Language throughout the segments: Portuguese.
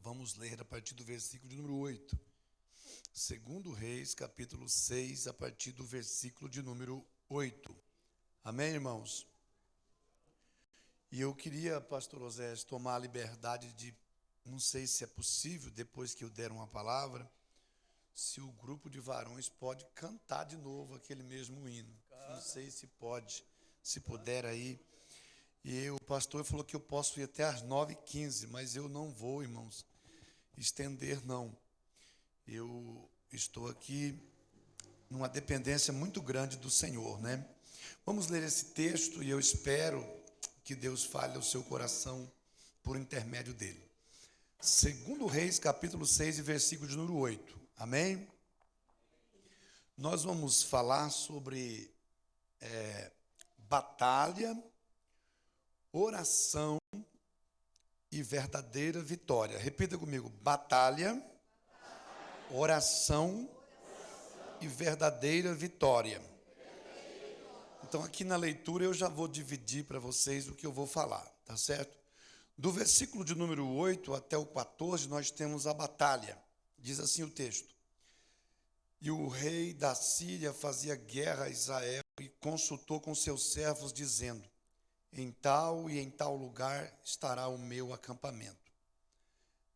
vamos ler a partir do versículo de número 8. Segundo Reis, capítulo 6, a partir do versículo de número 8. Amém, irmãos? E eu queria, pastor Osés, tomar a liberdade de, não sei se é possível, depois que eu der uma palavra, se o grupo de varões pode cantar de novo aquele mesmo hino. Não sei se pode, se puder aí. E o pastor falou que eu posso ir até às 9h15, mas eu não vou, irmãos, estender não. Eu estou aqui numa dependência muito grande do Senhor, né? Vamos ler esse texto e eu espero que Deus fale ao seu coração por intermédio dele. Segundo Reis, capítulo 6, versículo de número 8. Amém? Nós vamos falar sobre batalha, oração e verdadeira vitória. Repita comigo: batalha, oração e verdadeira vitória. Então, aqui na leitura eu já vou dividir para vocês o que eu vou falar, tá certo? Do versículo de número 8 até o 14, nós temos a batalha. Diz assim o texto: E o rei da Síria fazia guerra a Israel e consultou com seus servos, dizendo: Em tal e em tal lugar estará o meu acampamento.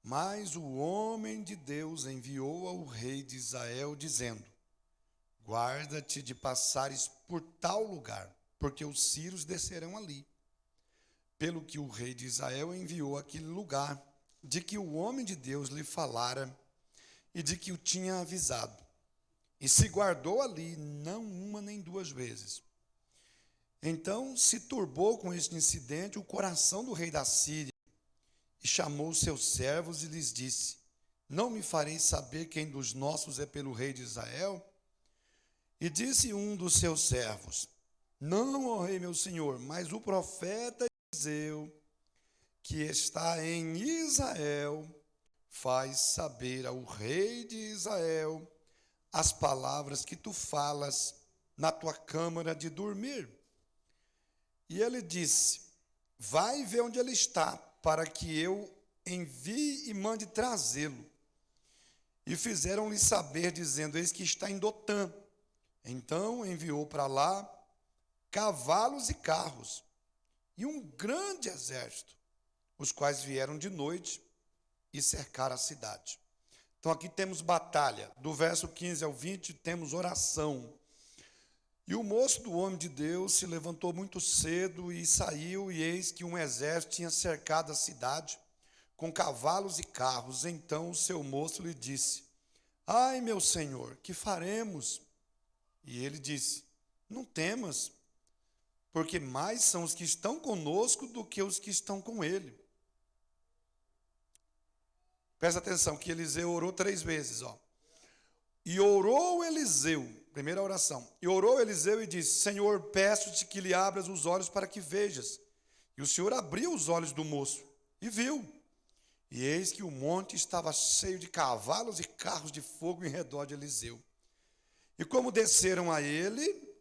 Mas o homem de Deus enviou ao rei de Israel, dizendo: Guarda-te de passares por tal lugar, porque os sírios descerão ali. Pelo que o rei de Israel enviou àquele lugar, de que o homem de Deus lhe falara e de que o tinha avisado. E se guardou ali não uma nem duas vezes. Então se turbou com este incidente o coração do rei da Síria, e chamou os seus servos e lhes disse: Não me fareis saber quem dos nossos é pelo rei de Israel? E disse um dos seus servos: Não, ó rei meu senhor, mas o profeta Eliseu, que está em Israel, faz saber ao rei de Israel as palavras que tu falas na tua câmara de dormir. E ele disse: Vai ver onde ele está, para que eu envie e mande trazê-lo. E fizeram-lhe saber, dizendo: Eis que está em Dotã. Então enviou para lá cavalos e carros, e um grande exército, os quais vieram de noite e cercaram a cidade. Então aqui temos batalha. Do verso 15 ao 20 temos oração. E o moço do homem de Deus se levantou muito cedo e saiu, e eis que um exército tinha cercado a cidade com cavalos e carros. Então o seu moço lhe disse: Ai, meu senhor, que faremos? E ele disse: Não temas, porque mais são os que estão conosco do que os que estão com ele. Presta atenção que Eliseu orou 3 vezes. E orou Eliseu, primeira oração. E orou Eliseu e disse: Senhor, peço-te que lhe abras os olhos para que vejas. E o Senhor abriu os olhos do moço e viu. E eis que o monte estava cheio de cavalos e carros de fogo em redor de Eliseu. E como desceram a ele,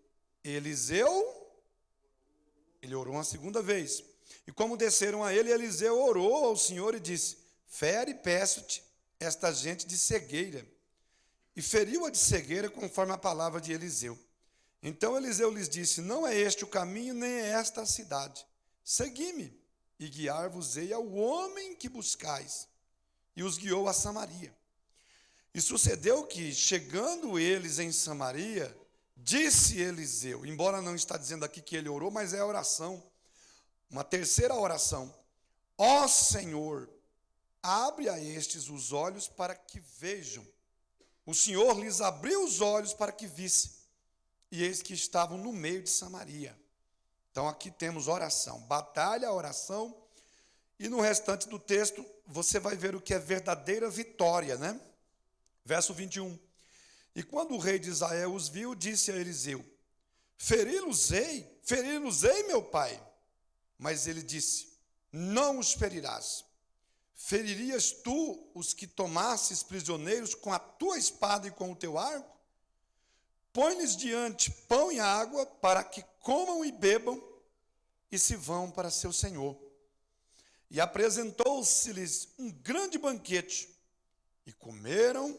Eliseu, ele orou uma segunda vez. E como desceram a ele, Eliseu orou ao Senhor e disse: Fere, peço-te, esta gente de cegueira. E feriu-a de cegueira conforme a palavra de Eliseu. Então Eliseu lhes disse: Não é este o caminho, nem é esta a cidade. Segui-me, e guiar-vos-ei ao homem que buscais. E os guiou a Samaria. E sucedeu que, chegando eles em Samaria, disse Eliseu, embora não está dizendo aqui que ele orou, mas é a oração, uma terceira oração: Ó Senhor, abre a estes os olhos para que vejam. O Senhor lhes abriu os olhos para que vissem, e eis que estavam no meio de Samaria. Então aqui temos oração, batalha, oração, e no restante do texto você vai ver o que é verdadeira vitória, né? Verso 21. E quando o rei de Israel os viu, disse a Eliseu: Feri-los-ei, meu pai. Mas ele disse: Não os ferirás. Feririas tu os que tomasses prisioneiros com a tua espada e com o teu arco? Põe-lhes diante pão e água, para que comam e bebam, e se vão para seu senhor. E apresentou-se-lhes um grande banquete, e comeram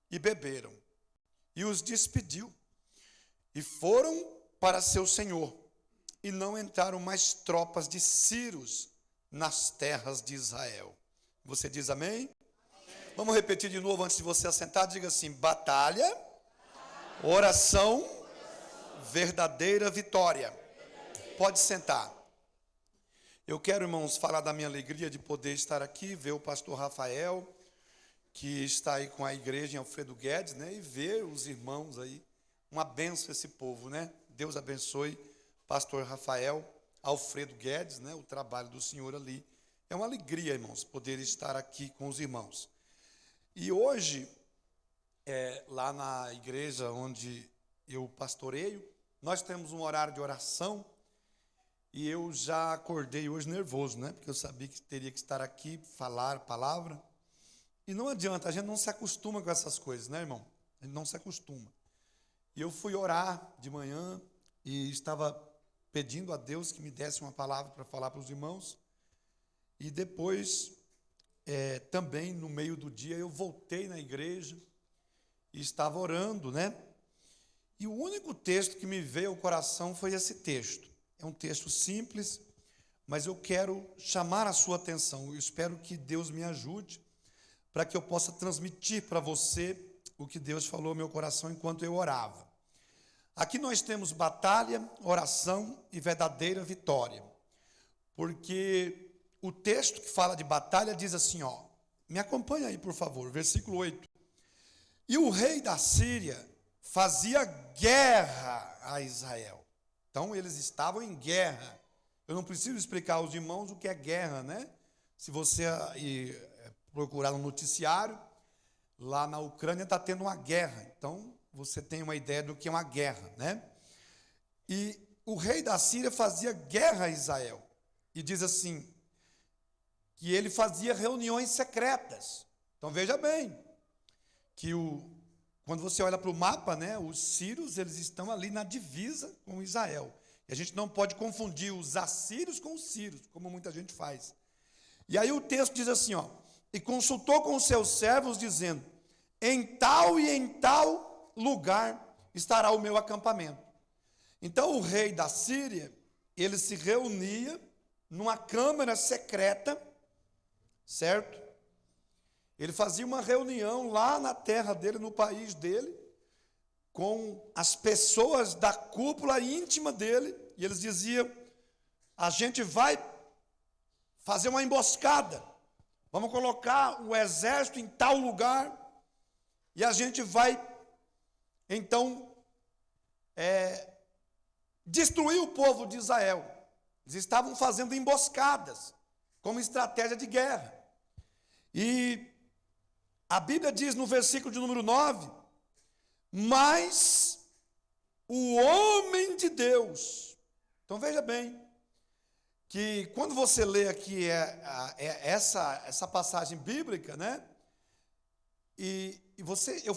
e beberam, e os despediu, e foram para seu senhor, e não entraram mais tropas de sírios nas terras de Israel. Você diz amém? Vamos repetir de novo antes de você assentar. Diga assim: batalha, oração, verdadeira vitória. Pode sentar. Eu quero, irmãos, falar da minha alegria de poder estar aqui, ver o pastor Rafael, que está aí com a igreja em Alfredo Guedes, né? E ver os irmãos aí. Uma benção esse povo, né? Deus abençoe pastor Rafael, Alfredo Guedes, né? O trabalho do Senhor ali. É uma alegria, irmãos, poder estar aqui com os irmãos. E hoje, lá na igreja onde eu pastoreio, nós temos um horário de oração, e eu já acordei hoje nervoso, né? Porque eu sabia que teria que estar aqui, falar a palavra. E não adianta, a gente não se acostuma com essas coisas, né, irmão? A gente não se acostuma. E eu fui orar de manhã e estava pedindo a Deus que me desse uma palavra para falar para os irmãos. E depois, também no meio do dia, eu voltei na igreja e estava orando, né? E o único texto que me veio ao coração foi esse texto. É um texto simples, mas eu quero chamar a sua atenção. Eu espero que Deus me ajude para que eu possa transmitir para você o que Deus falou ao meu coração enquanto eu orava. Aqui nós temos batalha, oração e verdadeira vitória. Porque o texto que fala de batalha diz assim, ó, me acompanha aí, por favor, versículo 8. E o rei da Síria fazia guerra a Israel. Então, eles estavam em guerra. Eu não preciso explicar aos irmãos o que é guerra, né? Se você procurar no noticiário, lá na Ucrânia está tendo uma guerra. Então, você tem uma ideia do que é uma guerra, né? E o rei da Síria fazia guerra a Israel. E diz assim, que ele fazia reuniões secretas. Então, veja bem, que quando você olha para o mapa, né, os sírios, eles estão ali na divisa com Israel. E a gente não pode confundir os assírios com os sírios, como muita gente faz. E aí o texto diz assim, ó, e consultou com os seus servos, dizendo, em tal e em tal lugar estará o meu acampamento. Então o rei da Síria, ele se reunia numa câmara secreta, certo? Ele fazia uma reunião lá na terra dele, no país dele, com as pessoas da cúpula íntima dele, e eles diziam, a gente vai fazer uma emboscada, vamos colocar o exército em tal lugar, e a gente vai, então, destruir o povo de Israel. Eles estavam fazendo emboscadas, como estratégia de guerra. E a Bíblia diz no versículo de número 9, mas o homem de Deus. Então veja bem, que quando você lê aqui essa passagem bíblica, né?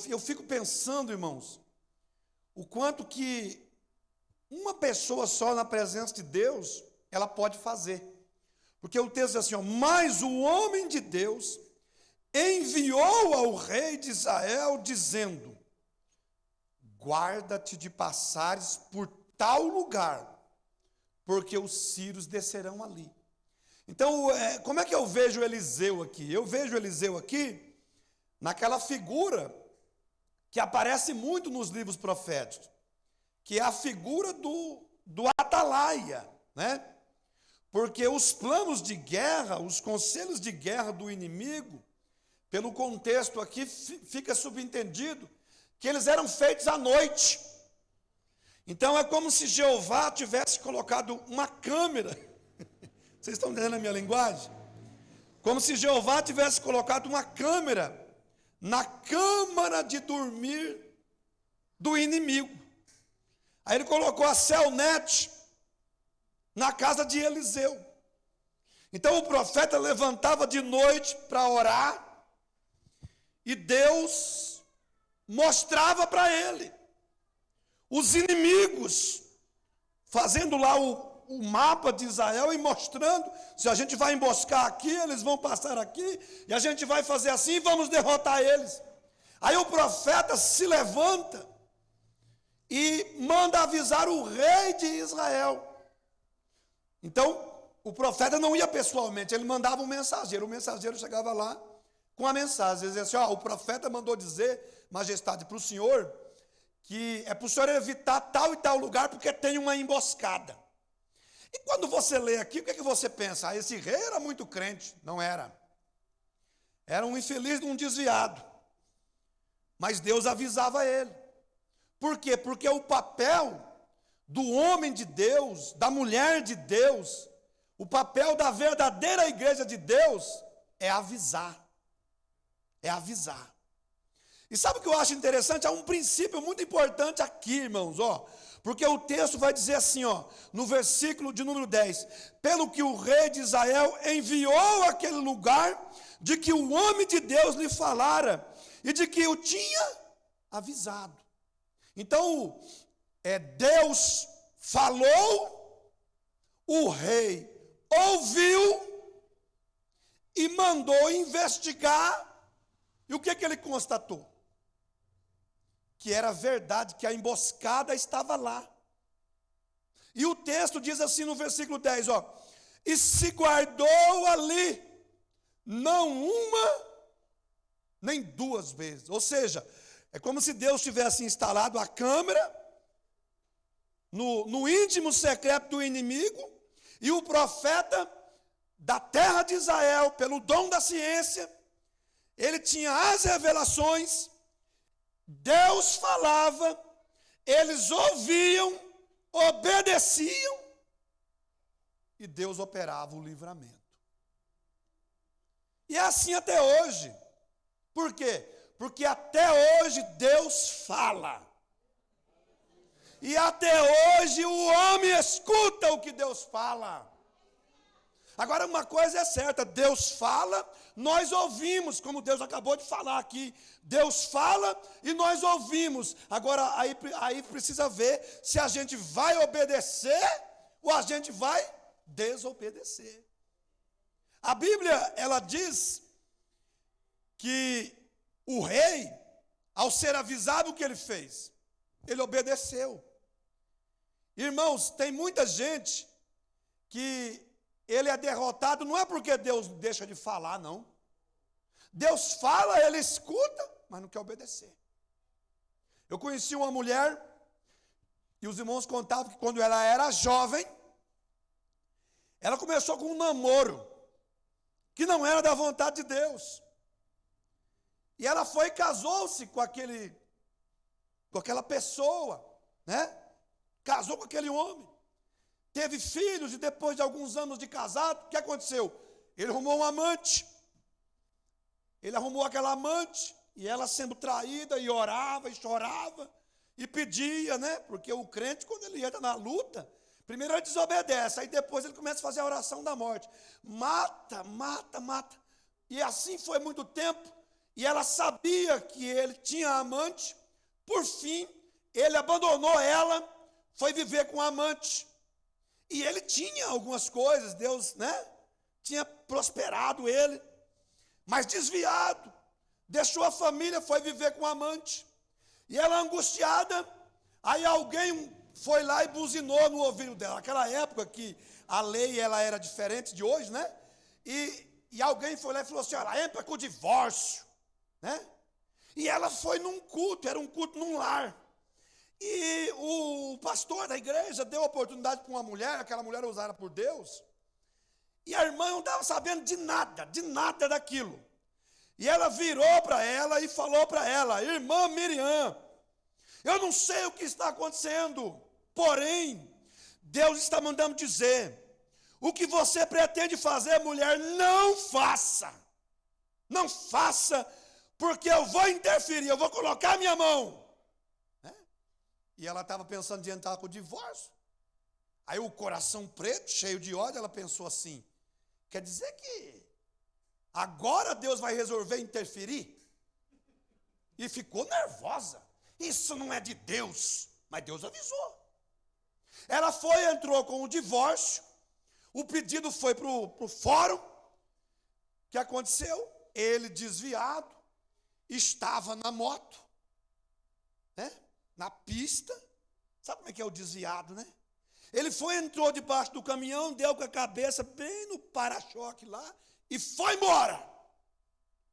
Eu fico pensando, irmãos, o quanto que uma pessoa só na presença de Deus, ela pode fazer. Porque o texto diz assim, ó, mas o homem de Deus enviou ao rei de Israel, dizendo, guarda-te de passares por tal lugar, porque os sírios descerão ali. Então, como é que eu vejo Eliseu aqui? Eu vejo Eliseu aqui naquela figura que aparece muito nos livros proféticos, que é a figura do atalaia, né? Porque os planos de guerra, os conselhos de guerra do inimigo, pelo contexto aqui, fica subentendido que eles eram feitos à noite. Então, é como se Jeová tivesse colocado uma câmera. Vocês estão entendendo a minha linguagem? Como se Jeová tivesse colocado uma câmera na câmara de dormir do inimigo. Aí ele colocou a Celnet na casa de Eliseu. Então, o profeta levantava de noite para orar, e Deus mostrava para ele os inimigos, fazendo lá o mapa de Israel e mostrando, se a gente vai emboscar aqui, eles vão passar aqui, e a gente vai fazer assim e vamos derrotar eles. Aí o profeta se levanta e manda avisar o rei de Israel. Então, o profeta não ia pessoalmente, ele mandava um mensageiro. O mensageiro chegava lá com a mensagem. Ele dizia assim, o profeta mandou dizer, majestade, para o senhor, que é para o senhor evitar tal e tal lugar, porque tem uma emboscada. E quando você lê aqui, o que você pensa? Esse rei era muito crente. Não era. Era um infeliz, um desviado. Mas Deus avisava ele. Por quê? Porque o papel do homem de Deus, da mulher de Deus, o papel da verdadeira igreja de Deus é avisar. É avisar. E sabe o que eu acho interessante? Há um princípio muito importante aqui, irmãos, porque o texto vai dizer assim, no versículo de número 10, pelo que o rei de Israel enviou aquele lugar de que o homem de Deus lhe falara e de que o tinha avisado. Então, Deus falou, o rei ouviu e mandou investigar. E o que ele constatou? Que era verdade, que a emboscada estava lá. E o texto diz assim no versículo 10, e se guardou ali, não uma, nem duas vezes. Ou seja, é como se Deus tivesse instalado a câmera no íntimo secreto do inimigo, e o profeta da terra de Israel, pelo dom da ciência, ele tinha as revelações, Deus falava, eles ouviam, obedeciam, e Deus operava o livramento. E é assim até hoje. Por quê? Porque até hoje Deus fala. E até hoje o homem escuta o que Deus fala. Agora uma coisa é certa, Deus fala, nós ouvimos, como Deus acabou de falar aqui. Deus fala e nós ouvimos. Agora aí precisa ver se a gente vai obedecer ou a gente vai desobedecer. A Bíblia, ela diz que o rei, ao ser avisado, o que ele fez? Ele obedeceu. Irmãos, tem muita gente que ele é derrotado, não é porque Deus deixa de falar, não. Deus fala, ele escuta, mas não quer obedecer. Eu conheci uma mulher, e os irmãos contavam que quando ela era jovem, ela começou com um namoro, que não era da vontade de Deus. E ela foi e casou-se com aquela pessoa, né? Casou com aquele homem. Teve filhos e depois de alguns anos de casado, o que aconteceu? Ele arrumou um amante. Ele arrumou aquela amante e ela sendo traída e orava e chorava e pedia, né? Porque o crente, quando ele entra na luta, primeiro ele desobedece, aí depois ele começa a fazer a oração da morte. Mata, mata, mata. E assim foi muito tempo. E ela sabia que ele tinha amante. Por fim, ele abandonou ela, foi viver com a amante. E ele tinha algumas coisas, Deus, né? Tinha prosperado ele, mas desviado. Deixou a família, foi viver com a amante. E ela angustiada, aí alguém foi lá e buzinou no ouvido dela. Naquela época que a lei ela era diferente de hoje, né? E alguém foi lá e falou assim, ela entra com o divórcio, né? E ela foi num culto, era um culto num lar. E o pastor da igreja deu oportunidade para uma mulher, aquela mulher usada por Deus, e a irmã não estava sabendo de nada daquilo. E ela virou para ela e falou para ela, irmã Miriam, eu não sei o que está acontecendo, porém, Deus está mandando dizer, o que você pretende fazer, mulher, não faça. Não faça, porque eu vou interferir, eu vou colocar minha mão. E ela estava pensando em entrar com o divórcio. Aí o coração preto, cheio de ódio, ela pensou assim, quer dizer que agora Deus vai resolver interferir? E ficou nervosa. Isso não é de Deus, mas Deus avisou. Ela entrou com o divórcio, o pedido foi para o fórum. O que aconteceu? Ele, desviado, estava na moto, né? Na pista. Sabe como é que é o desviado, né? Ele entrou debaixo do caminhão, deu com a cabeça bem no para-choque lá e foi embora.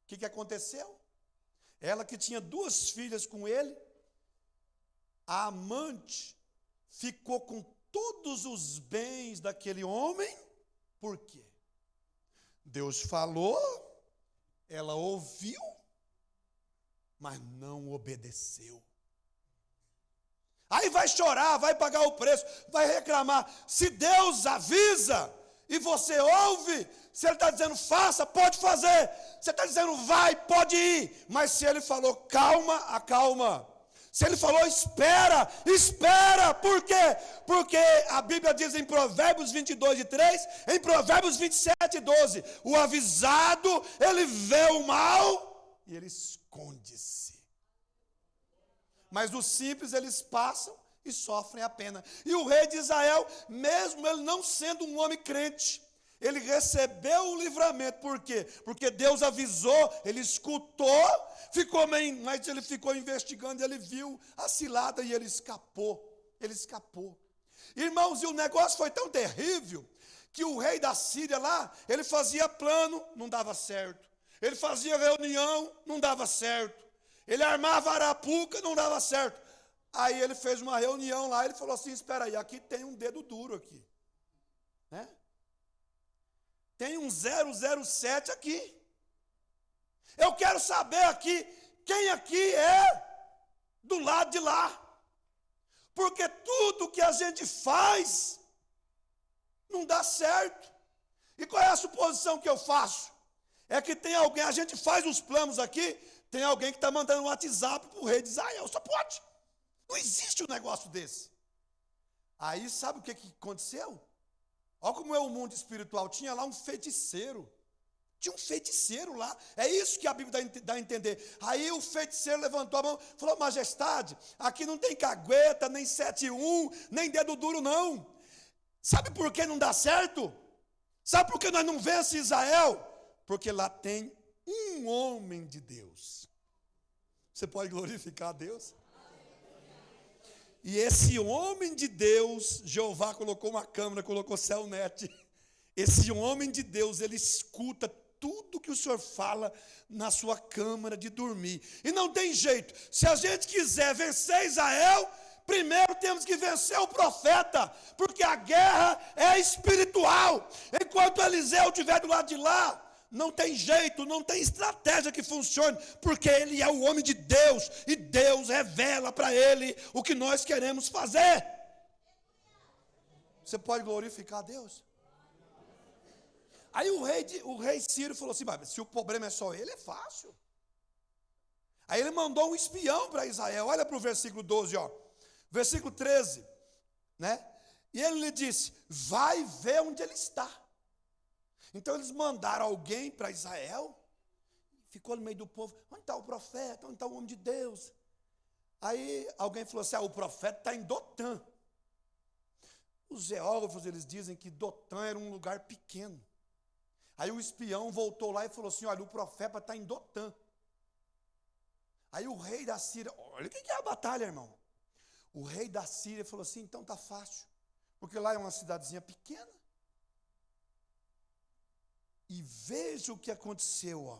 O que aconteceu? Ela que tinha 2 filhas com ele, a amante ficou com todos os bens daquele homem. Por quê? Deus falou, ela ouviu, mas não obedeceu. Aí vai chorar, vai pagar o preço, vai reclamar. Se Deus avisa e você ouve, se Ele está dizendo faça, pode fazer. Se Ele está dizendo vai, pode ir. Mas se Ele falou calma, acalma. Se Ele falou espera, espera. Por quê? Porque a Bíblia diz em Provérbios 22:3, em Provérbios 27:12, o avisado, ele vê o mal e ele esconde-se. Mas os simples, eles passam e sofrem a pena. E o rei de Israel, mesmo ele não sendo um homem crente, ele recebeu o livramento. Por quê? Porque Deus avisou, ele escutou, mas ele ficou investigando, e ele viu a cilada e ele escapou. Ele escapou. Irmãos, e o negócio foi tão terrível, que o rei da Síria lá, ele fazia plano, não dava certo. Ele fazia reunião, não dava certo. Ele armava arapuca, não dava certo. Aí ele fez uma reunião lá, ele falou assim, espera aí, aqui tem um dedo duro aqui, né? Tem um 007 aqui. Eu quero saber aqui, quem aqui é do lado de lá. Porque tudo que a gente faz, não dá certo. E qual é a suposição que eu faço? É que tem alguém, a gente faz os planos aqui, tem alguém que está mandando um WhatsApp para o rei de Israel, só pode. Não existe um negócio desse. Aí sabe o que aconteceu? Olha como é o mundo espiritual. Tinha lá um feiticeiro. Tinha um feiticeiro lá. É isso que a Bíblia dá a entender. Aí o feiticeiro levantou a mão e falou, majestade, aqui não tem cagueta, nem 7-1, nem dedo duro não. Sabe por que não dá certo? Sabe por que nós não vencemos Israel? Porque lá tem um homem de Deus. Você pode glorificar a Deus? E esse homem de Deus, Jeová colocou uma câmera, colocou Celnet. Esse homem de Deus, ele escuta tudo que o Senhor fala na sua câmara de dormir. E não tem jeito. Se a gente quiser vencer Israel, primeiro temos que vencer o profeta, porque a guerra é espiritual. Enquanto Eliseu estiver do lado de lá, não tem jeito, não tem estratégia que funcione, porque ele é o homem de Deus, e Deus revela para ele o que nós queremos fazer. Você pode glorificar a Deus? Aí o rei Ciro falou assim, mas se o problema é só ele, é fácil. Aí ele mandou um espião para Israel, olha para o versículo 12, ó. Versículo 13, né? E ele lhe disse, vai ver onde ele está. Então eles mandaram alguém para Israel, ficou no meio do povo, onde está o profeta, onde está o homem de Deus? Aí alguém falou assim, o profeta está em Dotã. Os geógrafos, eles dizem que Dotã era um lugar pequeno. Aí o espião voltou lá e falou assim, olha, o profeta está em Dotã. Aí o rei da Síria, olha o que é a batalha, irmão. O rei da Síria falou assim, então está fácil, porque lá é uma cidadezinha pequena. E veja o que aconteceu, ó.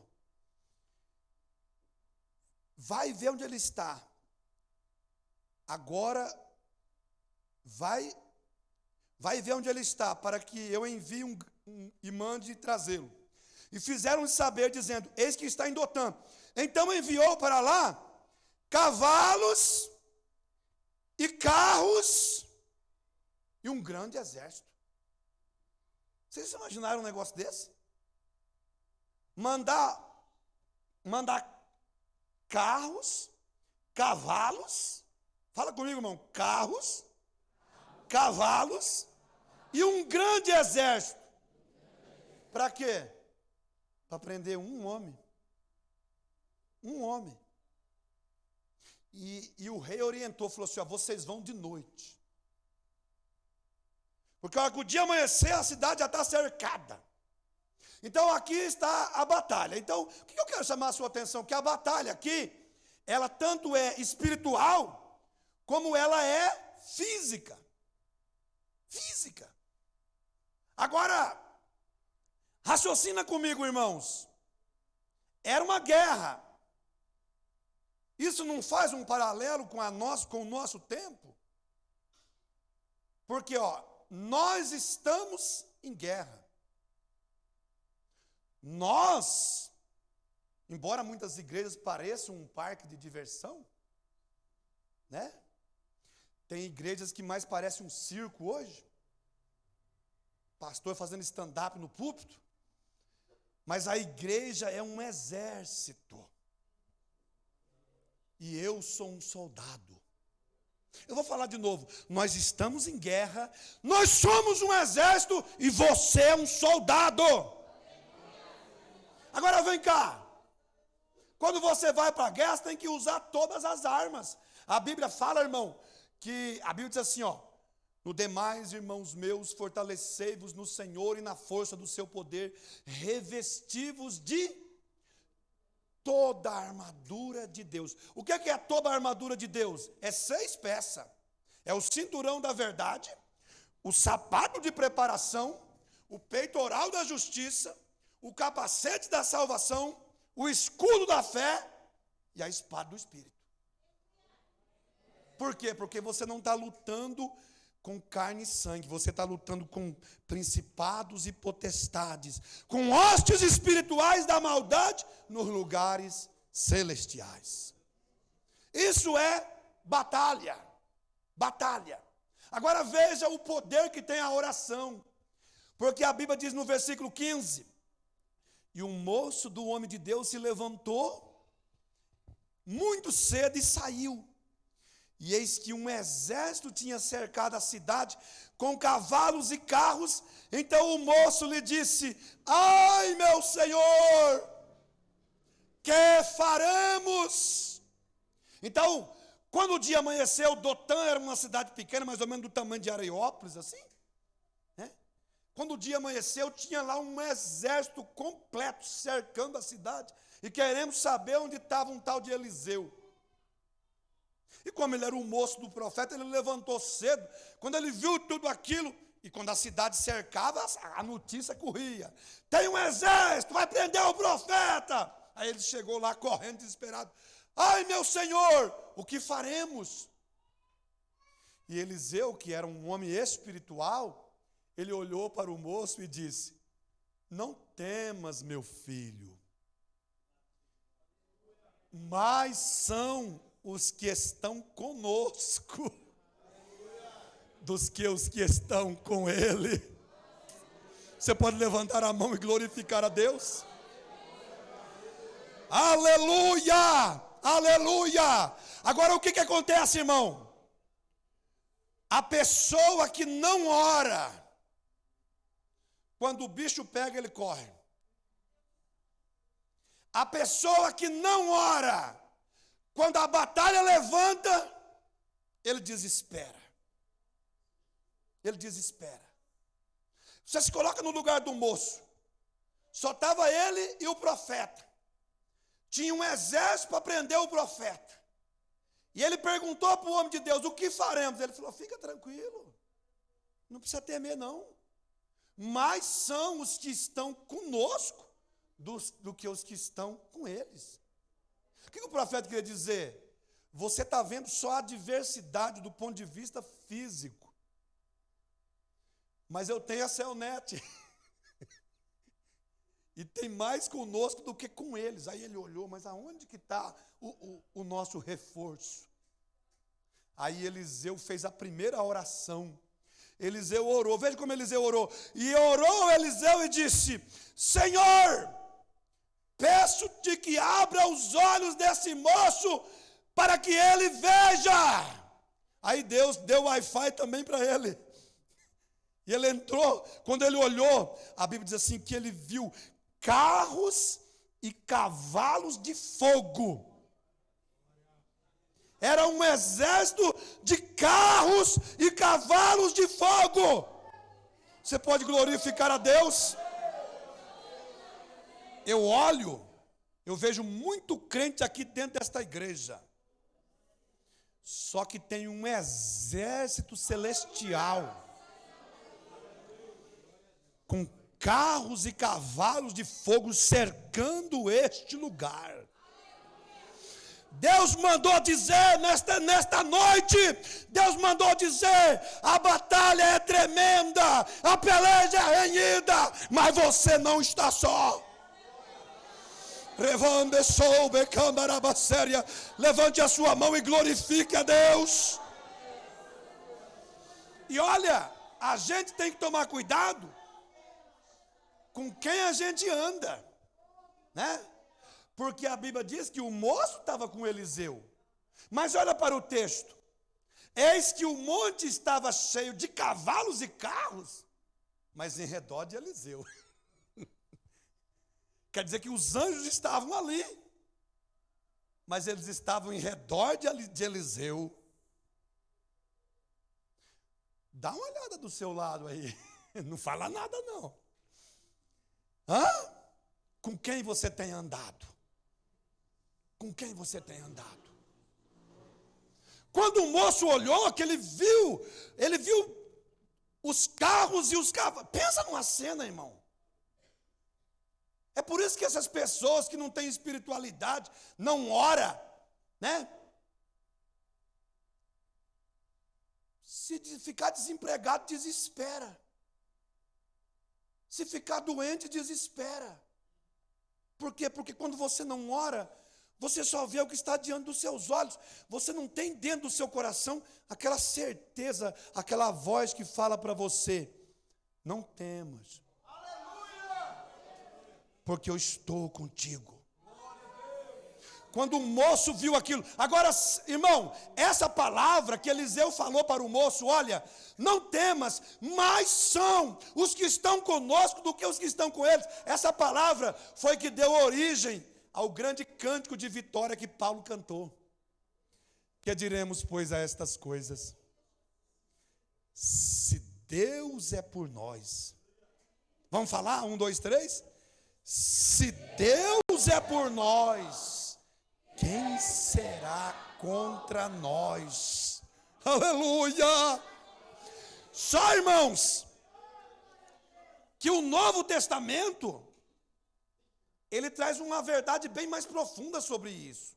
Vai ver onde ele está. Agora, vai ver onde ele está, para que eu envie e mande trazê-lo. E fizeram saber, dizendo, eis que está em Dotã. Então enviou para lá cavalos e carros e um grande exército. Vocês imaginaram um negócio desse? Mandar carros, cavalos, fala comigo, irmão, carros, cavalos e um grande exército. Para quê? Para prender um homem. Um homem. E o rei orientou, falou assim, ó, vocês vão de noite. Porque a hora que o dia amanhecer, a cidade já está cercada. Então aqui está a batalha. Então, o que eu quero chamar a sua atenção? Que a batalha aqui, ela tanto é espiritual, como ela é física. Física. Agora, raciocina comigo, irmãos. Era uma guerra. Isso não faz um paralelo com o nosso tempo? Porque, nós estamos em guerra. Nós, embora muitas igrejas pareçam um parque de diversão, né? Tem igrejas que mais parecem um circo hoje. Pastor fazendo stand-up no púlpito. Mas a igreja é um exército. E eu sou um soldado. Eu vou falar de novo. Nós estamos em guerra. Nós somos um exército e você é um soldado. Agora vem cá. Quando você vai para a guerra, você tem que usar todas as armas. A Bíblia fala, irmão, que a Bíblia diz assim, no demais, irmãos meus, fortalecei-vos no Senhor e na força do seu poder, revesti-vos de toda a armadura de Deus. O que é toda a armadura de Deus? É 6 peças. É o cinturão da verdade, o sapato de preparação, o peitoral da justiça, o capacete da salvação, o escudo da fé e a espada do Espírito. Por quê? Porque você não está lutando com carne e sangue, você está lutando com principados e potestades, com hostes espirituais da maldade nos lugares celestiais. Isso é batalha. Batalha. Agora veja o poder que tem a oração, porque a Bíblia diz no versículo 15, e um moço do homem de Deus se levantou muito cedo e saiu. E eis que um exército tinha cercado a cidade com cavalos e carros. Então o moço lhe disse: ai, meu senhor, que faremos? Então, quando o dia amanheceu, Dotã era uma cidade pequena, mais ou menos do tamanho de Areiópolis, assim, né? Quando o dia amanheceu, tinha lá um exército completo cercando a cidade. E queremos saber onde estava um tal de Eliseu. E como ele era o moço do profeta, ele levantou cedo. Quando ele viu tudo aquilo, e quando a cidade cercava, a notícia corria: tem um exército, vai prender o profeta. Aí ele chegou lá correndo desesperado: ai, meu senhor, o que faremos? E Eliseu, que era um homem espiritual, ele olhou para o moço e disse: não temas, meu filho, mas são os que estão conosco dos que os que estão com ele. Você pode levantar a mão e glorificar a Deus? Aleluia! Aleluia! Agora o que acontece, irmão? A pessoa que não ora, quando o bicho pega, ele corre. A pessoa que não ora, quando a batalha levanta, ele desespera. Ele desespera. Você se coloca no lugar do moço. Só estava ele e o profeta. Tinha um exército para prender o profeta. E ele perguntou para o homem de Deus: o que faremos? Ele falou: fica tranquilo, não precisa temer não. Mais são os que estão conosco do que os que estão com eles. O que o profeta queria dizer? Você está vendo só a diversidade do ponto de vista físico. Mas eu tenho a Celnet. E tem mais conosco do que com eles. Aí ele olhou: mas aonde que está o nosso reforço? Aí Eliseu fez a primeira oração. Eliseu orou, veja como Eliseu orou. E orou Eliseu e disse: Senhor, peço-te que abra os olhos desse moço para que ele veja. Aí Deus deu Wi-Fi também para ele. E ele entrou, quando ele olhou, a Bíblia diz assim, que ele viu carros e cavalos de fogo. Era um exército de carros e cavalos de fogo. Você pode glorificar a Deus? Eu vejo muito crente aqui dentro desta igreja. Só que tem um exército celestial, com carros e cavalos de fogo cercando este lugar. Deus mandou dizer nesta noite, Deus mandou dizer, a batalha é tremenda, a peleja é renhida, mas você não está só. Levante a sua mão e glorifique a Deus. E olha, a gente tem que tomar cuidado com quem a gente anda, né? Porque a Bíblia diz que o moço estava com Eliseu. Mas olha para o texto. Eis que o monte estava cheio de cavalos e carros, mas em redor de Eliseu. Quer dizer que os anjos estavam ali, mas eles estavam em redor de Eliseu. Dá uma olhada do seu lado aí. Não fala nada não. Hã? Com quem você tem andado? Com quem você tem andado? Quando o moço olhou, que ele viu os carros e os cavalos. Pensa numa cena, irmão. É por isso que essas pessoas que não têm espiritualidade, não ora, né? Se ficar desempregado, desespera. Se ficar doente, desespera. Por quê? Porque quando você não ora, você só vê o que está diante dos seus olhos. Você não tem dentro do seu coração aquela certeza, aquela voz que fala para você: não temas, porque eu estou contigo. Quando o moço viu aquilo. Agora, irmão, essa palavra que Eliseu falou para o moço: olha, não temas, mais são os que estão conosco do que os que estão com eles. Essa palavra foi que deu origem ao grande cântico de vitória que Paulo cantou. Que diremos, pois, a estas coisas? Se Deus é por nós. Vamos falar? 1, 2, 3. Se Deus é por nós, quem será contra nós? Aleluia! Só, irmãos, que o Novo Testamento, ele traz uma verdade bem mais profunda sobre isso.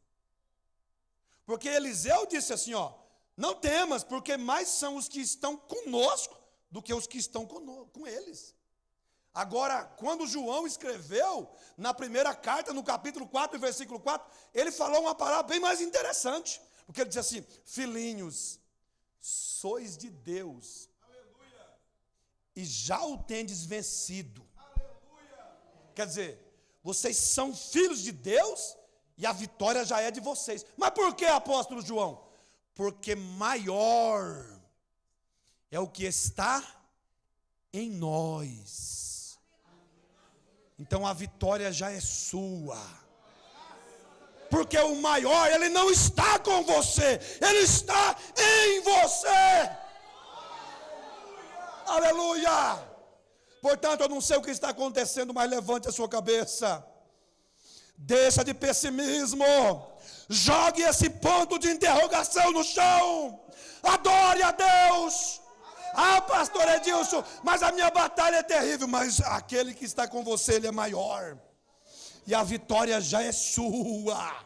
Porque Eliseu disse assim, ó: não temas, porque mais são os que estão conosco do que os que estão com eles. Agora, quando João escreveu, na primeira carta, no capítulo 4, versículo 4, ele falou uma palavra bem mais interessante. Porque ele disse assim: filhinhos, sois de Deus, aleluia, e já o tendes vencido. Aleluia. Quer dizer, vocês são filhos de Deus e a vitória já é de vocês. Mas por que, apóstolo João? Porque maior é o que está em nós. Então a vitória já é sua. Porque o maior, ele não está com você, ele está em você. Aleluia! Portanto, eu não sei o que está acontecendo, mas levante a sua cabeça. Deixa de pessimismo. Jogue esse ponto de interrogação no chão. Adore a Deus. Ah, pastor Edilson, mas a minha batalha é terrível. Mas aquele que está com você, ele é maior. E a vitória já é sua.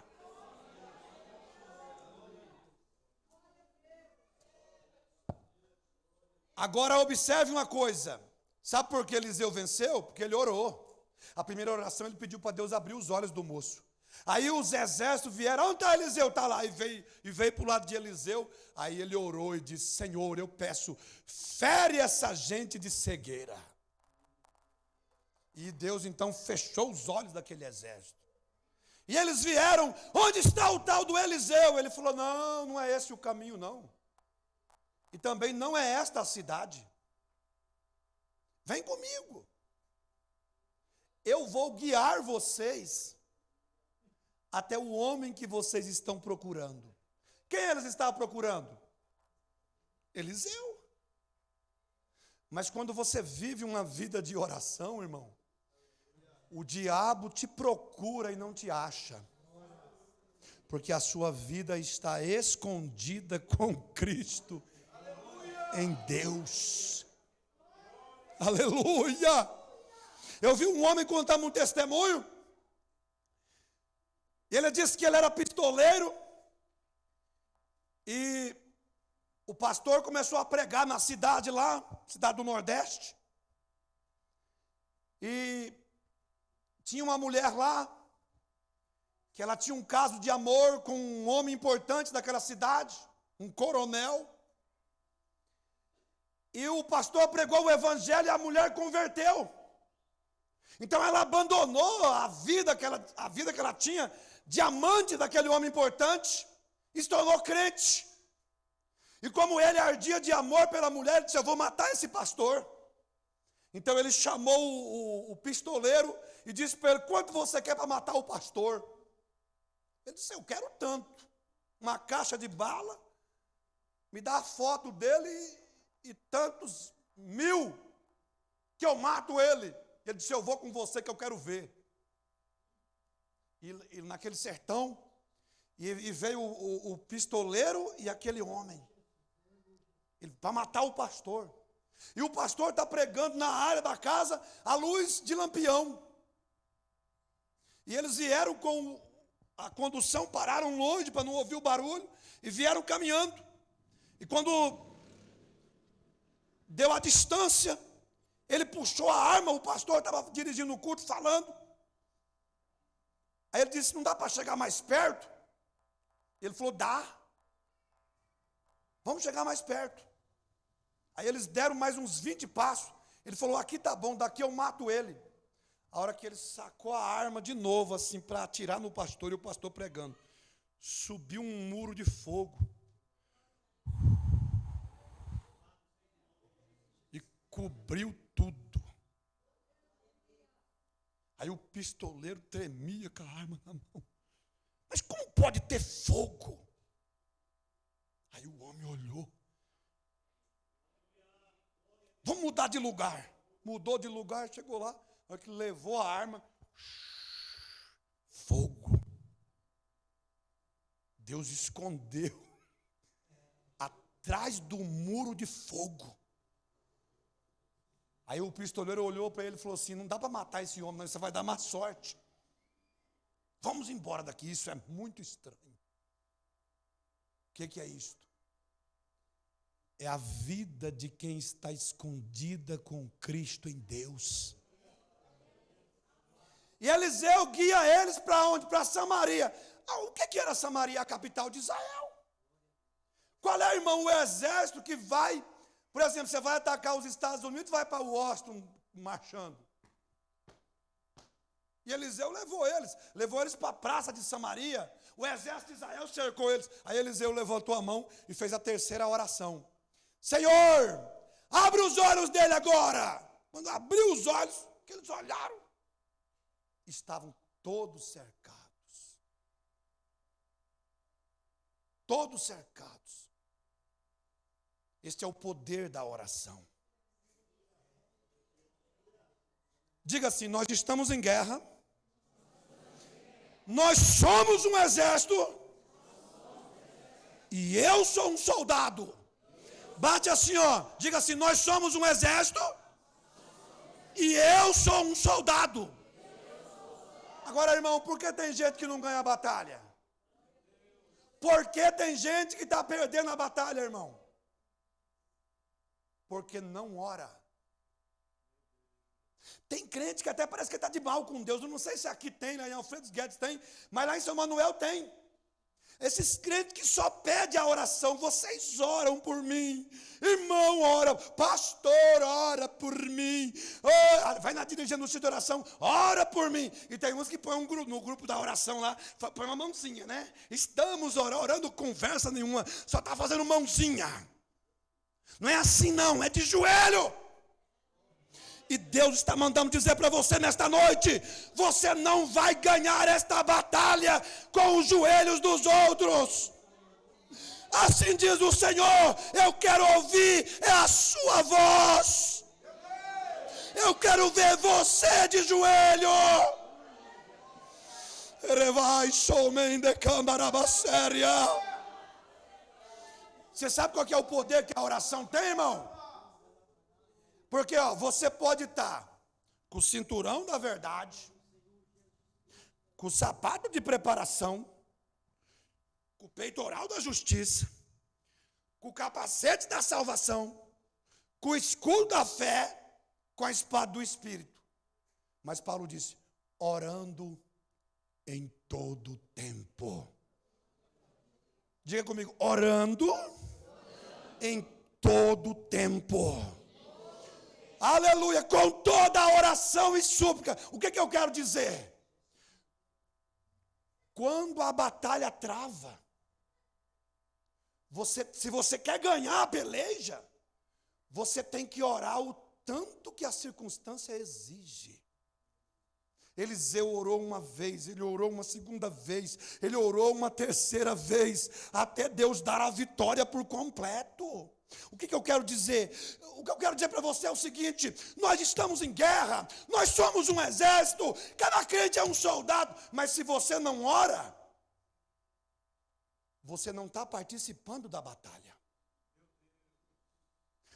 Agora observe uma coisa. Sabe por que Eliseu venceu? Porque ele orou. A primeira oração ele pediu para Deus abrir os olhos do moço. Aí os exércitos vieram. Onde está Eliseu? Está lá. E veio para o lado de Eliseu. Aí ele orou e disse: Senhor, eu peço, fere essa gente de cegueira. E Deus então fechou os olhos daquele exército. E eles vieram: onde está o tal do Eliseu? Ele falou: não, não é esse o caminho não. E também não é esta a cidade. Vem comigo. Eu vou guiar vocês até o homem que vocês estão procurando. Quem eles estavam procurando? Eliseu. Mas quando você vive uma vida de oração, irmão, o diabo te procura e não te acha. Porque a sua vida está escondida com Cristo em Deus. Aleluia! Eu vi um homem contar um testemunho. Ele disse que ele era pistoleiro. E o pastor começou a pregar na cidade lá, cidade do Nordeste. E tinha uma mulher lá, que ela tinha um caso de amor com um homem importante daquela cidade, um coronel. E o pastor pregou o evangelho e a mulher converteu. Então ela abandonou a vida que ela tinha de amante daquele homem importante e se tornou crente. E como ele ardia de amor pela mulher, ele disse: eu vou matar esse pastor. Então ele chamou o pistoleiro e disse para ele: quanto você quer para matar o pastor? Ele disse: eu quero tanto. Uma caixa de bala, me dá a foto dele e tantos mil que eu mato ele. Ele disse: eu vou com você que eu quero ver. E naquele sertão, e veio o pistoleiro e aquele homem, para matar o pastor. E o pastor está pregando na área da casa, à luz de lampião. E eles vieram com a condução, pararam longe para não ouvir o barulho, e vieram caminhando. E quando deu a distância, ele puxou a arma, o pastor estava dirigindo o culto, falando. Aí ele disse: não dá para chegar mais perto? Ele falou: dá. Vamos chegar mais perto. Aí eles deram mais uns 20 passos. Ele falou: aqui tá bom, daqui eu mato ele. A hora que ele sacou a arma de novo, assim, para atirar no pastor, e o pastor pregando, subiu um muro de fogo. E cobriu tudo. Aí o pistoleiro tremia com a arma na mão. Mas como pode ter fogo? Aí o homem olhou. Vamos mudar de lugar. Mudou de lugar, chegou lá. Na hora que levou a arma, fogo. Deus escondeu atrás do muro de fogo. Aí o pistoleiro olhou para ele e falou assim: não dá para matar esse homem, não, você vai dar má sorte. Vamos embora daqui, isso é muito estranho. O que é isto? É a vida de quem está escondida com Cristo em Deus. E Eliseu guia eles para onde? Para Samaria. O que era Samaria? A capital de Israel. Qual é, irmão, o exército que vai, por exemplo, você vai atacar os Estados Unidos, vai para Washington marchando. E Eliseu levou eles para a praça de Samaria. O exército de Israel cercou eles. Aí Eliseu levantou a mão e fez a terceira oração: Senhor, abre os olhos dele agora. Quando abriu os olhos, que eles olharam, estavam todos cercados. Todos cercados. Este é o poder da oração. Diga assim: nós estamos em guerra. Nós somos um exército. E eu sou um soldado. Bate assim, ó. Diga assim: nós somos um exército. E eu sou um soldado. Agora, irmão, por que tem gente que não ganha a batalha? Por que tem gente que está perdendo a batalha, irmão? Porque não ora. Tem crente que até parece que está de mal com Deus. Eu não sei se aqui tem, lá em Alfredo Guedes tem, mas lá em São Manuel tem. Esses crentes que só pedem a oração: vocês oram por mim, irmão, ora, pastor, ora por mim, vai na dirigência de oração, ora por mim. E tem uns que põem no grupo da oração lá, põe uma mãozinha, né? Estamos orando conversa nenhuma, só está fazendo mãozinha. Não é assim não, é de joelho. E Deus está mandando dizer para você nesta noite: você não vai ganhar esta batalha com os joelhos dos outros. Assim diz o Senhor: eu quero ouvir a sua voz. Eu quero ver você de joelho. Você sabe qual que é o poder que a oração tem, irmão? Porque você pode estar com o cinturão da verdade, com o sapato de preparação, com o peitoral da justiça, com o capacete da salvação, com o escudo da fé, com a espada do Espírito. Mas Paulo disse, orando em todo tempo. Diga comigo, orando em todo tempo. Aleluia, com toda a oração e súplica. O que eu quero dizer? Quando a batalha trava, se você quer ganhar a peleja, você tem que orar o tanto que a circunstância exige. Eliseu orou uma vez, ele orou uma segunda vez, ele orou uma terceira vez, até Deus dar a vitória por completo. O que eu quero dizer? O que eu quero dizer para você é o seguinte: nós estamos em guerra, nós somos um exército, cada crente é um soldado, mas se você não ora, você não está participando da batalha.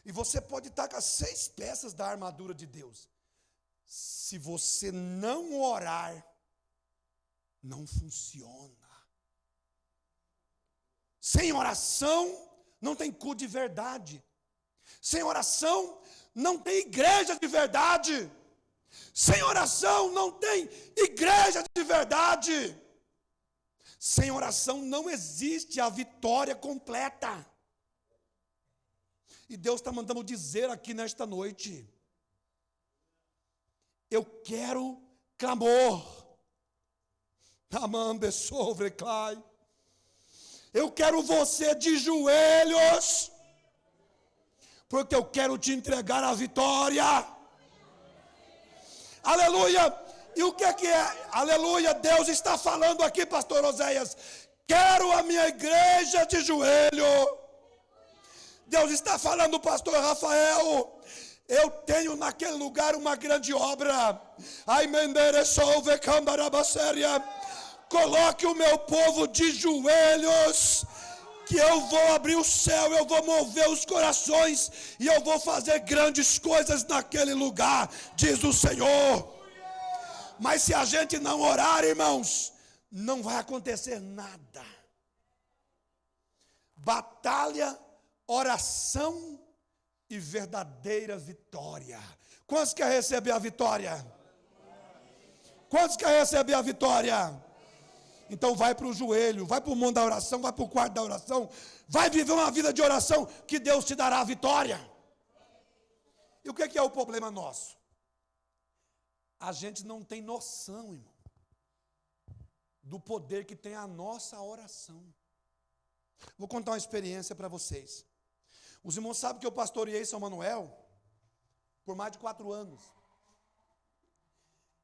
E você pode estar com as 6 peças da armadura de Deus. Se você não orar, não funciona. Sem oração, não tem culto de verdade. Sem oração, não tem igreja de verdade. Sem oração, não tem igreja de verdade. Sem oração, não existe a vitória completa. E Deus está mandando dizer aqui nesta noite, eu quero clamor. Eu quero você de joelhos, porque eu quero te entregar a vitória. Aleluia! E o que é? Aleluia! Deus está falando aqui, pastor Oséias. Quero a minha igreja de joelho. Deus está falando, pastor Rafael. Eu tenho naquele lugar uma grande obra. Coloque o meu povo de joelhos, que eu vou abrir o céu, eu vou mover os corações e eu vou fazer grandes coisas naquele lugar, diz o Senhor. Mas se a gente não orar, irmãos, não vai acontecer nada. Batalha, oração e verdadeira vitória. Quantos querem receber a vitória? Quantos querem receber a vitória? Então vai para o joelho, vai para o mundo da oração, vai para o quarto da oração, vai viver uma vida de oração, que Deus te dará a vitória. E o que é o problema nosso? A gente não tem noção, irmão, do poder que tem a nossa oração. Vou contar uma experiência para vocês. Os irmãos sabem que eu pastoreei São Manuel por mais de 4 anos.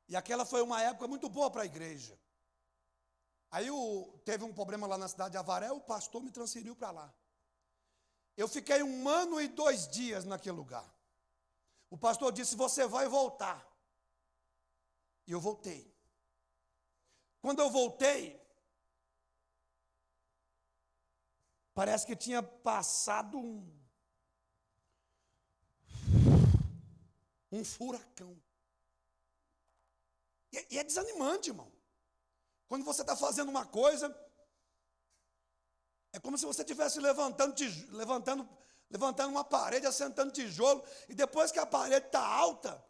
E aquela foi uma época muito boa para a igreja. Aí teve um problema lá na cidade de Avaré, o pastor me transferiu para lá. Eu fiquei 1 ano e 2 dias naquele lugar. O pastor disse, você vai voltar. E eu voltei. Quando eu voltei, parece que tinha passado um furacão. E é desanimante, irmão. Quando você está fazendo uma coisa, é como se você estivesse levantando uma parede, assentando tijolo, e depois que a parede está alta,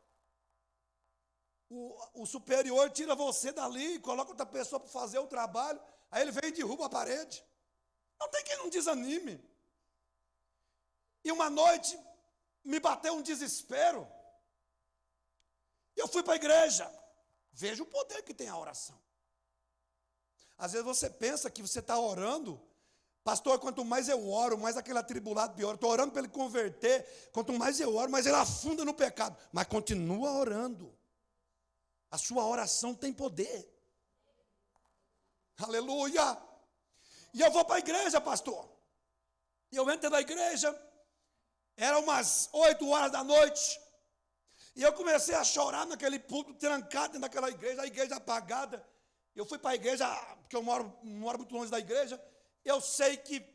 o superior tira você dali e coloca outra pessoa para fazer o trabalho, aí ele vem e derruba a parede. Não tem quem não desanime. E uma noite me bateu um desespero. E eu fui para a igreja. Veja o poder que tem a oração. Às vezes você pensa que você está orando, pastor, quanto mais eu oro, mais aquele atribulado pior. Estou orando para ele converter, quanto mais eu oro, mais ele afunda no pecado. Mas continua orando. A sua oração tem poder. Aleluia! E eu vou para a igreja, pastor. E eu entro na igreja, era umas 8 horas da noite. E eu comecei a chorar naquele púlpito, trancado dentro daquela igreja, a igreja apagada. Eu fui para a igreja, porque eu moro muito longe da igreja. Eu sei que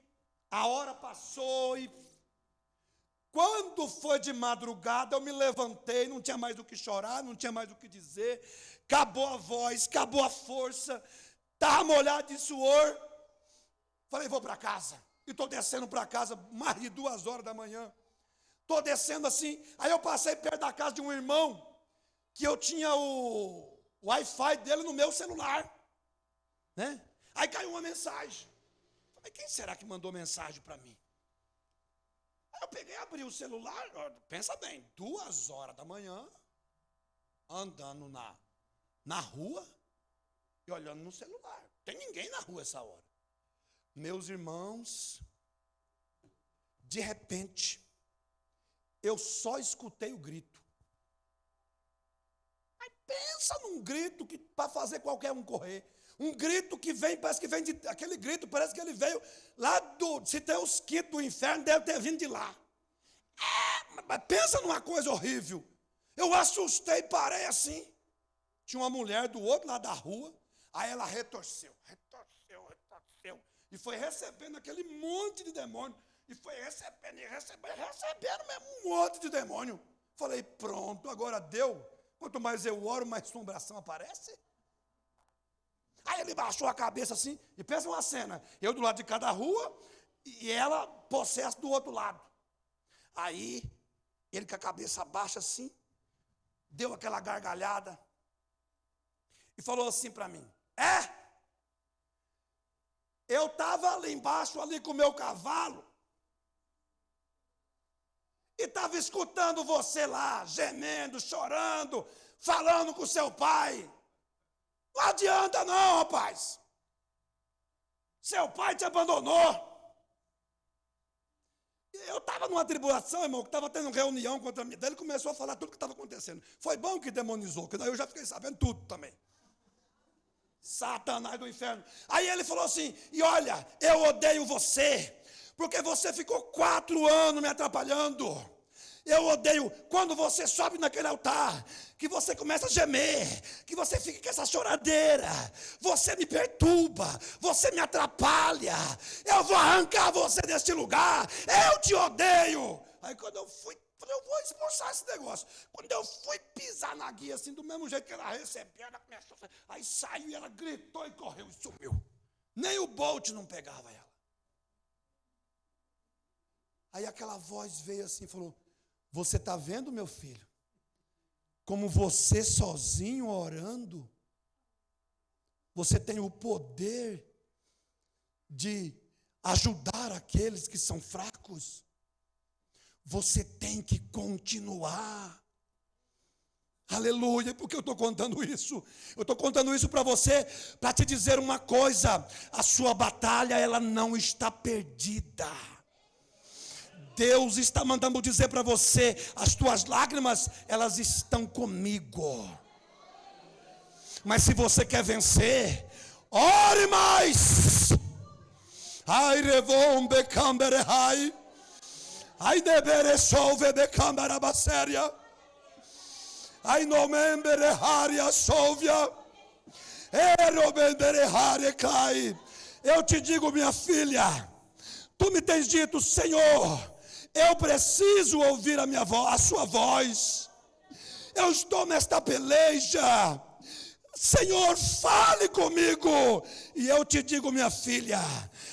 a hora passou e quando foi de madrugada, eu me levantei, não tinha mais o que chorar, não tinha mais o que dizer. Acabou a voz, acabou a força, estava molhado de suor. Falei, vou para casa. E estou descendo para casa, mais de 2 horas da manhã. Estou descendo assim, aí eu passei perto da casa de um irmão, que eu tinha o Wi-Fi dele no meu celular, né? Aí caiu uma mensagem. Falei, quem será que mandou mensagem para mim? Aí eu peguei, abri o celular, pensa bem, 2 horas da manhã, andando na rua e olhando no celular. Não tem ninguém na rua essa hora. Meus irmãos, de repente, eu só escutei o grito. Aí pensa num grito que para fazer qualquer um correr. Um grito que vem, parece que vem aquele grito, parece que ele veio lá se tem os quintos do inferno, deve ter vindo de lá. Mas pensa numa coisa horrível. Eu assustei, parei assim. Tinha uma mulher do outro lado da rua, aí ela retorceu. E foi recebendo aquele monte de demônio. E foi recebendo mesmo um monte de demônio. Falei, pronto, agora deu. Quanto mais eu oro, mais assombração aparece. Aí ele baixou a cabeça assim, e pensa uma cena, eu do lado de cada rua, e ela possessa do outro lado. Aí, ele com a cabeça baixa assim, deu aquela gargalhada, e falou assim para mim, eu estava ali embaixo, ali com o meu cavalo, e estava escutando você lá, gemendo, chorando, falando com seu pai. Não adianta não, rapaz. Seu pai te abandonou. Eu estava numa tribulação, irmão, que estava tendo reunião contra mim. Daí ele começou a falar tudo o que estava acontecendo. Foi bom que demonizou, que daí eu já fiquei sabendo tudo também. Satanás do inferno. Aí ele falou assim, e olha, eu odeio você, porque você ficou 4 anos me atrapalhando. Eu odeio quando você sobe naquele altar, que você começa a gemer, que você fica com essa choradeira, você me perturba, você me atrapalha, eu vou arrancar você deste lugar, eu te odeio. Aí quando eu fui, eu vou expulsar esse negócio. Quando eu fui pisar na guia, assim, do mesmo jeito que ela recebeu, ela começou, aí saiu e ela gritou e correu e sumiu. Nem o Bolt não pegava ela. Aí aquela voz veio assim e falou, você está vendo, meu filho, como você sozinho orando, você tem o poder de ajudar aqueles que são fracos. Você tem que continuar. Aleluia, porque eu estou contando isso? Eu estou contando isso para você, para te dizer uma coisa, a sua batalha, ela não está perdida. Deus está mandando dizer para você, as tuas lágrimas, elas estão comigo. Mas se você quer vencer, ore mais. Ai, revon becambere hai. Ai, debere solve becambara baséria. Ai, nomembere haria solvia. Erobendere haria cai. Eu te digo, minha filha, tu me tens dito, Senhor, eu preciso ouvir a sua voz. Eu estou nesta peleja. Senhor, fale comigo. E eu te digo, minha filha,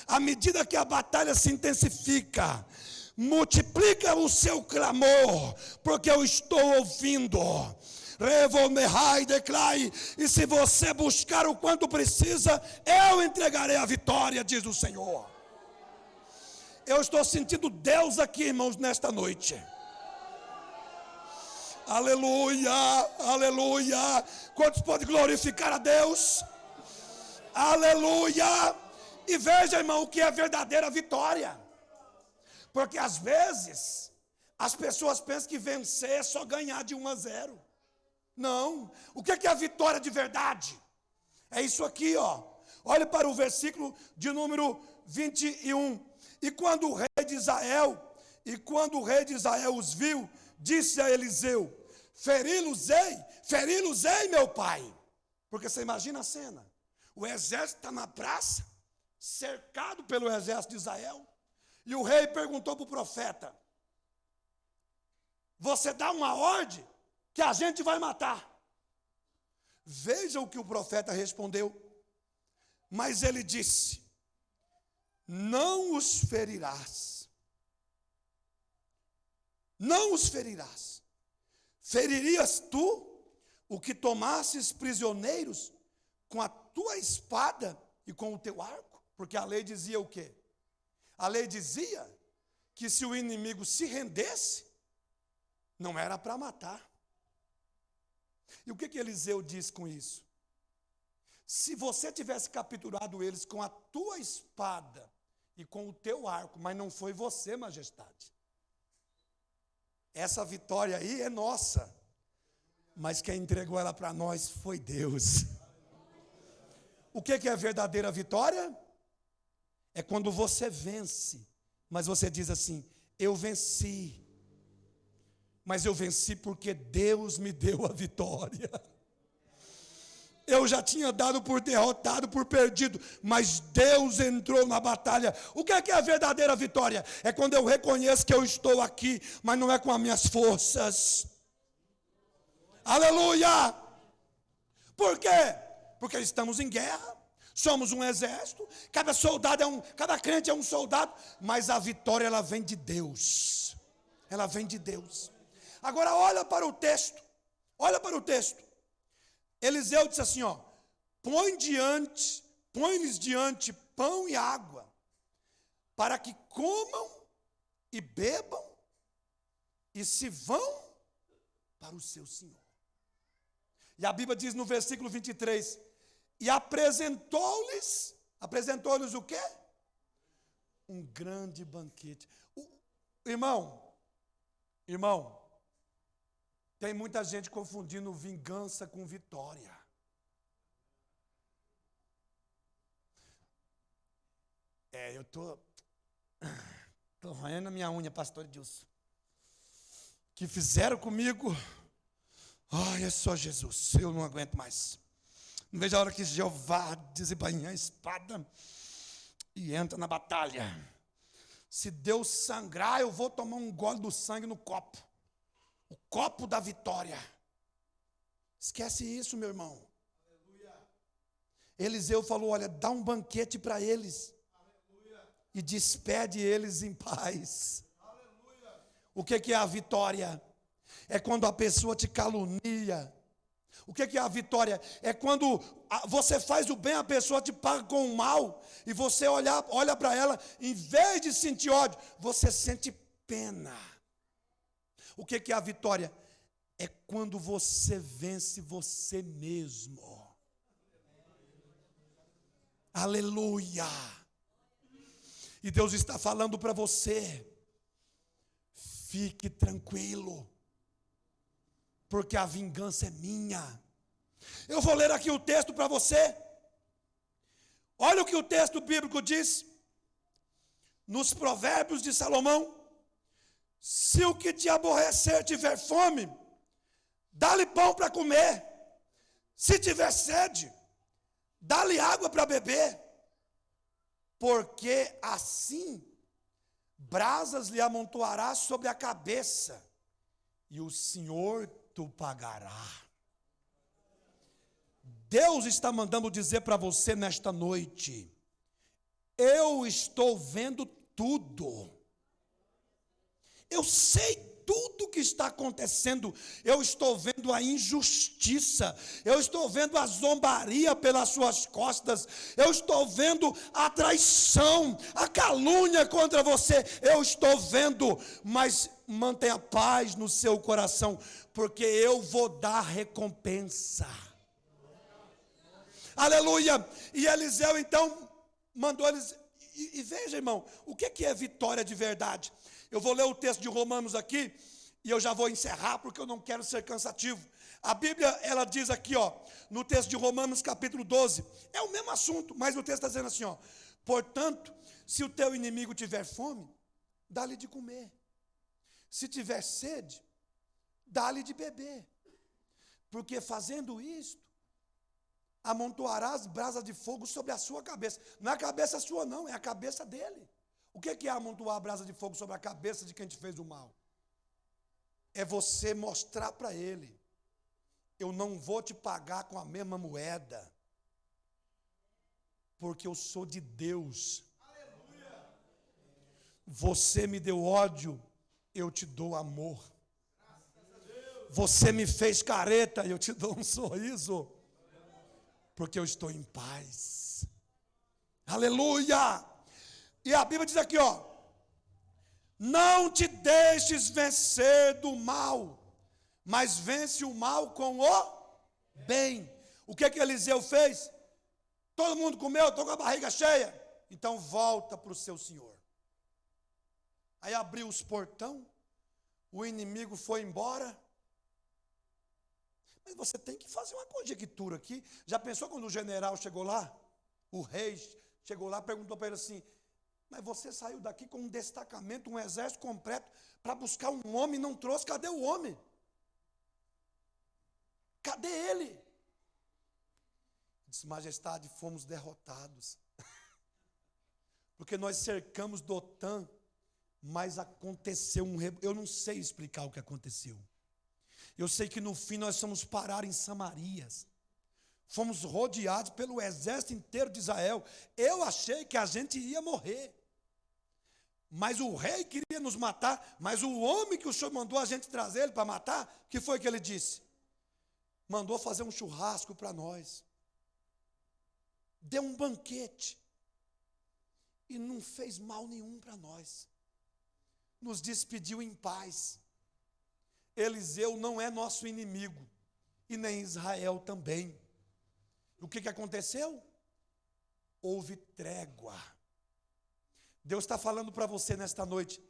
à medida que a batalha se intensifica, multiplica o seu clamor, porque eu estou ouvindo. E se você buscar o quanto precisa, eu entregarei a vitória, diz o Senhor. Eu estou sentindo Deus aqui, irmãos, nesta noite. Aleluia, aleluia. Quantos podem glorificar a Deus? Aleluia. E veja, irmão, o que é verdadeira vitória. Porque às vezes, as pessoas pensam que vencer é só ganhar de 1-0. Não. O que é a vitória de verdade? É isso aqui, ó. Olhe para o versículo de número 21. E quando o rei de Israel os viu, disse a Eliseu, feri-los-ei, meu pai. Porque você imagina a cena, o exército está na praça, cercado pelo exército de Israel, e o rei perguntou para o profeta: você dá uma ordem que a gente vai matar. Veja o que o profeta respondeu. Mas ele disse: não os ferirás. Não os ferirás. Feririas tu o que tomasses prisioneiros com a tua espada e com o teu arco? Porque a lei dizia o quê? A lei dizia que se o inimigo se rendesse, não era para matar. E o que Eliseu diz com isso? Se você tivesse capturado eles com a tua espada e com o teu arco, mas não foi você, majestade, essa vitória aí é nossa, mas quem entregou ela para nós foi Deus. O que é a verdadeira vitória? É quando você vence, mas você diz assim: eu venci, mas eu venci porque Deus me deu a vitória. Eu já tinha dado por derrotado, por perdido, mas Deus entrou na batalha. O que é a verdadeira vitória? É quando eu reconheço que eu estou aqui, mas não é com as minhas forças. Aleluia! Por quê? Porque estamos em guerra, somos um exército, cada crente é um soldado, mas a vitória ela vem de Deus. Ela vem de Deus. Agora olha para o texto. Eliseu disse assim, ó: põe-lhes diante pão e água, para que comam e bebam e se vão para o seu senhor. E a Bíblia diz no versículo 23, e apresentou-lhes o quê? Um grande banquete. Irmão, tem muita gente confundindo vingança com vitória. Eu tô roendo a minha unha, pastor Edilson. Que fizeram comigo, é só Jesus, eu não aguento mais. Não vejo a hora que Jeová desembainha a espada e entra na batalha. Se Deus sangrar, eu vou tomar um gole do sangue no copo. O copo da vitória. Esquece isso, meu irmão. Aleluia. Eliseu falou: olha, dá um banquete para eles. Aleluia. E despede eles em paz. Aleluia. O que é a vitória? É quando a pessoa te calunia. O que é a vitória? É quando você faz o bem, a pessoa te paga com o mal, e você olha para ela, em vez de sentir ódio, você sente pena. O que é a vitória? É quando você vence você mesmo. Aleluia! E Deus está falando para você: fique tranquilo, porque a vingança é minha. Eu vou ler aqui o texto para você. Olha o que o texto bíblico diz nos Provérbios de Salomão: se o que te aborrecer tiver fome, dá-lhe pão para comer. Se tiver sede, dá-lhe água para beber. Porque assim brasas lhe amontoará sobre a cabeça, e o Senhor tu pagará. Deus está mandando dizer para você nesta noite: eu estou vendo tudo. Eu sei tudo o que está acontecendo. Eu estou vendo a injustiça. Eu estou vendo a zombaria pelas suas costas. Eu estou vendo a traição, a calúnia contra você. Eu estou vendo, mas mantenha paz no seu coração, porque eu vou dar recompensa. Aleluia! E Eliseu então mandou eles. E veja, irmão, o que é vitória de verdade? Eu vou ler o texto de Romanos aqui, e eu já vou encerrar, porque eu não quero ser cansativo. A Bíblia, ela diz aqui, no texto de Romanos, capítulo 12, é o mesmo assunto, mas o texto está dizendo assim, portanto, se o teu inimigo tiver fome, dá-lhe de comer. Se tiver sede, dá-lhe de beber. Porque fazendo isto, amontoarás brasas de fogo sobre a sua cabeça. Não é a cabeça sua, não, é a cabeça dele. O que é amontoar a brasa de fogo sobre a cabeça de quem te fez o mal? É você mostrar para ele: eu não vou te pagar com a mesma moeda, porque eu sou de Deus. Aleluia. Você me deu ódio, eu te dou amor. Você me fez careta, eu te dou um sorriso, porque eu estou em paz. Aleluia! E a Bíblia diz aqui, ó: não te deixes vencer do mal, mas vence o mal com o bem. O que Eliseu fez? Todo mundo comeu, estou com a barriga cheia. Então volta para o seu senhor. Aí abriu os portão, o inimigo foi embora. Mas você tem que fazer uma conjectura aqui. Já pensou quando o general chegou lá? O rei chegou lá, perguntou para ele assim: mas você saiu daqui com um destacamento, um exército completo, para buscar um homem e não trouxe, cadê o homem? Cadê ele? Disse: majestade, fomos derrotados. Porque nós cercamos Dotã, mas aconteceu eu não sei explicar o que aconteceu. Eu sei que no fim nós fomos parar em Samarias. Fomos rodeados pelo exército inteiro de Israel. Eu achei que a gente ia morrer. Mas o rei queria nos matar. Mas o homem que o Senhor mandou a gente trazer ele para matar, o que foi que ele disse? Mandou fazer um churrasco para nós. Deu um banquete. E não fez mal nenhum para nós. Nos despediu em paz. Eliseu não é nosso inimigo, e nem Israel também. O que aconteceu? Houve trégua. Deus está falando para você nesta noite: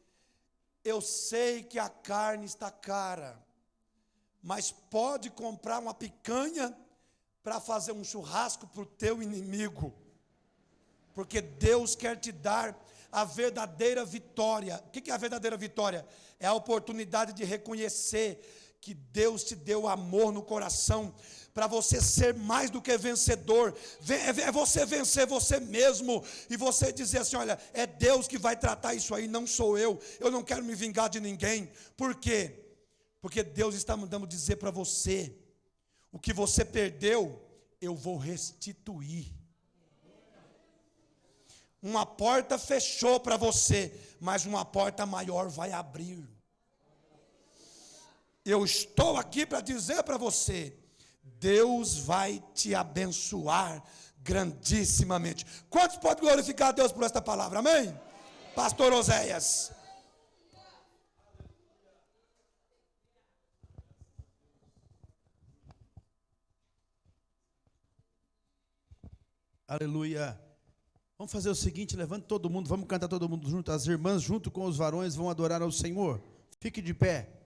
eu sei que a carne está cara, mas pode comprar uma picanha para fazer um churrasco para o teu inimigo, porque Deus quer te dar a verdadeira vitória. O que é a verdadeira vitória? É a oportunidade de reconhecer que Deus te deu amor no coração, para você ser mais do que vencedor. É você vencer você mesmo, e você dizer assim: olha, é Deus que vai tratar isso aí, não sou eu não quero me vingar de ninguém. Por quê? Porque Deus está mandando dizer para você: o que você perdeu, eu vou restituir. Uma porta fechou para você, mas uma porta maior vai abrir. Eu estou aqui para dizer para você: Deus vai te abençoar grandissimamente. Quantos podem glorificar a Deus por esta palavra? Amém? Pastor Oséias. Aleluia. Vamos fazer o seguinte: levante todo mundo, vamos cantar todo mundo junto. As irmãs junto com os varões vão adorar ao Senhor. Fique de pé.